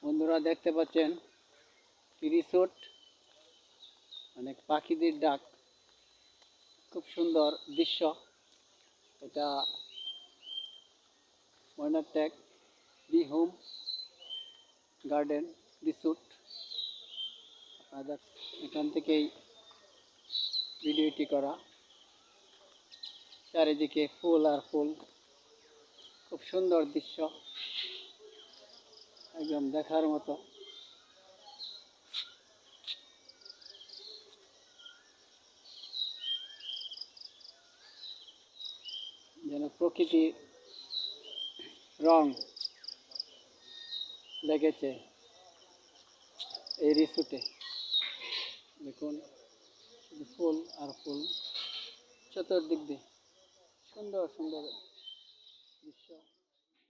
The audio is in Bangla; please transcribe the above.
বন্ধুরা দেখতে পাচ্ছেন রিসোর্ট, অনেক পাখিদের ডাক, খুব সুন্দর দৃশ্য। এটা ময়নারটেক দি হোম গার্ডেন রিসোর্ট। আপনাদের এখান থেকেই ভিডিওটি করা। চারিদিকে ফুল আর ফুল, খুব সুন্দর দৃশ্য, একদম দেখার মতো। যেন প্রকৃতির রং লেগেছে এই রিসোর্টে। দেখুন শুধু ফুল আর ফুল, চতুর্দিক দিয়ে সুন্দর সুন্দর দৃশ্য।